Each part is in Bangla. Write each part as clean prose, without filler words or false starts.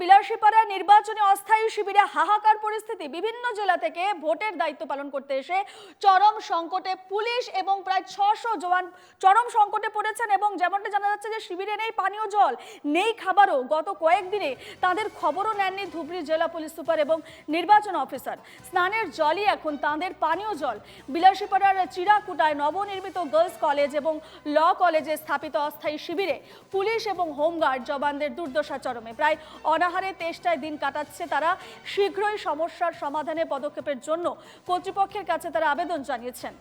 বিলাসীপাড়া নির্বাচনী অস্থায়ী শিবিরে হাহাকার পরিস্থিতি। বিভিন্ন জেলা থেকে ভোটের দায়িত্ব পালন করতে এসে চরম সংকটে পুলিশ এবং প্রায় ৬০০ জওয়ান চরম সংকটে পড়েছেন। এবং যেমনটা জানা যাচ্ছে যে শিবিরে নেই পানীয় জল, নেই খাবারও। গত কয়েকদিনে তাদের খবরও নেননি ধুবড়ী জেলা পুলিশ সুপার এবং নির্বাচন অফিসার। স্নানের জলই এখন তাদের পানীয় জল। বিলাসীপাড়ার চিরাকুটায় নবনির্মিত গার্লস কলেজ এবং ল কলেজে স্থাপিত অস্থায়ী শিবিরে পুলিশ এবং হোমগার্ড জওয়ানদের দুর্দশা চরমে। প্রায় অনাহারে তেষ্টায় দিন কাটাচ্ছে তারা। শীঘ্রই সমস্যার সমাধানে পদক্ষেপের জন্য কর্তৃপক্ষের কাছে তারা আবেদন জানিয়েছেন।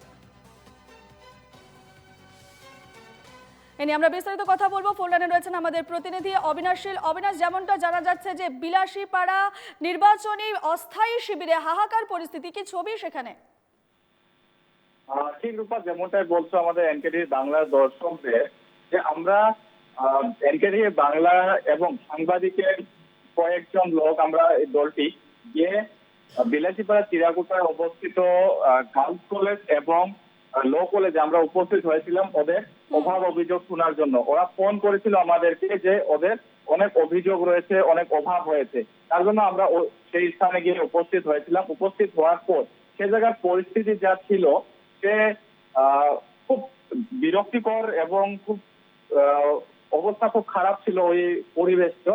এ নিয়ে আমরা বিস্তারিত কথা বলবো। ফোন লাইনে রয়েছেন আমাদের প্রতিনিধি অবিনাশ শীল। অবিনাশ, যেমনটা জানা যাচ্ছে যে বিলাসীপাড়া নির্বাচনী অস্থায়ী শিবিরে হাহাকার পরিস্থিতি, কি ছবি সেখানে? ঠিক রূপা, যেমনটাই বলছো আমাদের এনকেডি বাংলার দর্শকদের, যে আমরা এনকেডি বাংলা এবং সাংবাদিকের কয়েকজন লোক, আমরা এই দলটি গিয়ে বিলাসীপাড়া চিরাকুটায় অবস্থিত গার্লস কলেজ এবং ল কলেজে আমরা উপস্থিত হয়েছিলাম ওদের অভাব অভিযোগ শোনার জন্য। ওরা ফোন করেছিল আমাদেরকে যে ওদের অনেক অভিযোগ রয়েছে, অনেক অভাব হয়েছে। তার জন্য আমরা সেই স্থানে গিয়ে উপস্থিত হয়েছিলাম। উপস্থিত হওয়ার পর সে জায়গার পরিস্থিতি যা ছিল, সে খুব বিরক্তিকর এবং খুব অবস্থা খুব খারাপ ছিল ওই পরিবেশটা।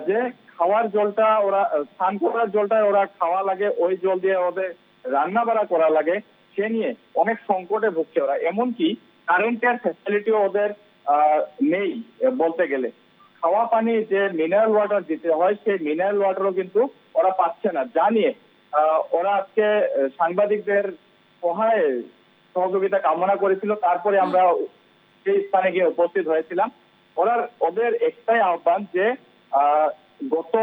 যে খাওয়ার জলটা ওরা, স্নান করার জলটা ওরা খাওয়া লাগে, ওই জল দিয়ে ওদের রান্না বাড়া করা লাগে, সে নিয়ে অনেক সংকটে ভুগছে ওরা। এমনকি কারেন্টের ফ্যাসিলিটিও ওদের নেই বলতে গেলে। খাওয়া পানি যে মিনারেল ওয়াটার দিতে হয়, সেই মিনারেল ওয়াটারও কিন্তু ওরা পাচ্ছে না। জানিয়ে ওরা আজকে সাংবাদিকদের সহায় সহযোগিতা কামনা করেছিল। তারপরে আমরা সেই স্থানে গিয়ে উপস্থিত হয়েছিলাম। ওদের একটাই আহ্বান যে গত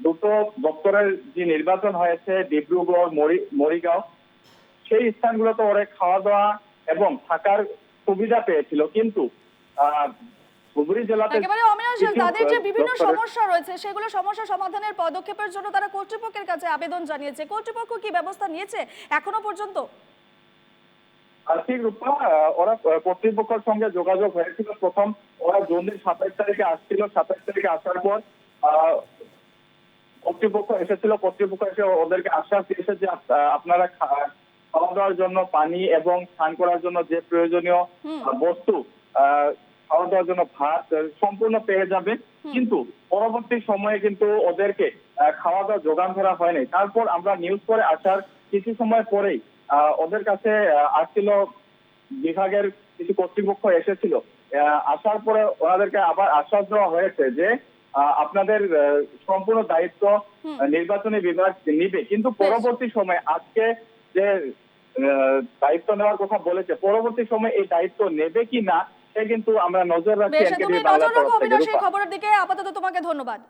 দুটো দপ্তরের যে নির্বাচন হয়েছে ডিব্রুগড়, মরিগাঁও, সেই স্থানগুলোতে ওরা খাওয়া দাওয়া এবং থাকার সুবিধা পেয়েছিল, কিন্তু ধুবড়ী জেলাতে তাদের যে বিভিন্ন সমস্যা রয়েছে সেগুলো সমস্যা সমাধানের পদক্ষেপের জন্য তারা কর্তৃপক্ষের কাছে আবেদন জানিয়েছে। কর্তৃপক্ষ কি ব্যবস্থা নিয়েছে এখনো পর্যন্ত? ঠিক রূপা, ওরা কর্তৃপক্ষের সঙ্গে যোগাযোগ হয়েছিল। প্রথম ওরা জুনের 27 তারিখে আসছিল। 27 তারিখে আসার পর কর্তৃপক্ষ এসেছিল। কর্তৃপক্ষ এসে ওদেরকে আশ্বাস দিয়েছে যে আপনারা খাওয়া দাওয়ার জন্য পানি এবং স্নান করার জন্য যে প্রয়োজনীয় বস্তু, খাওয়া দাওয়ার জন্য ভাত সম্পূর্ণ পেয়ে যাবে। কিন্তু পরবর্তী সময়ে কিন্তু ওদেরকে খাওয়া দাওয়া যোগান ধরা হয়নি। তারপর আমরা নিউজ করে আসার কিছু সময় পরেই ওদের কাছে আসছিল বিভাগের কিছু কর্তৃপক্ষ এসেছিল। আসার পরে ওনাদেরকে আবার আশ্বাস দেওয়া হয়েছে যে আপনাদের সম্পূর্ণ দায়িত্ব নির্বাচনী বিভাগ নিবে। কিন্তু পরবর্তী সময় আজকে যে দায়িত্ব নেওয়ার কথা বলেছে, পরবর্তী সময় এই দায়িত্ব নেবে কি না সে কিন্তু আমরা নজর রাখছি। খবরের দিকে আপাতত তোমাকে ধন্যবাদ।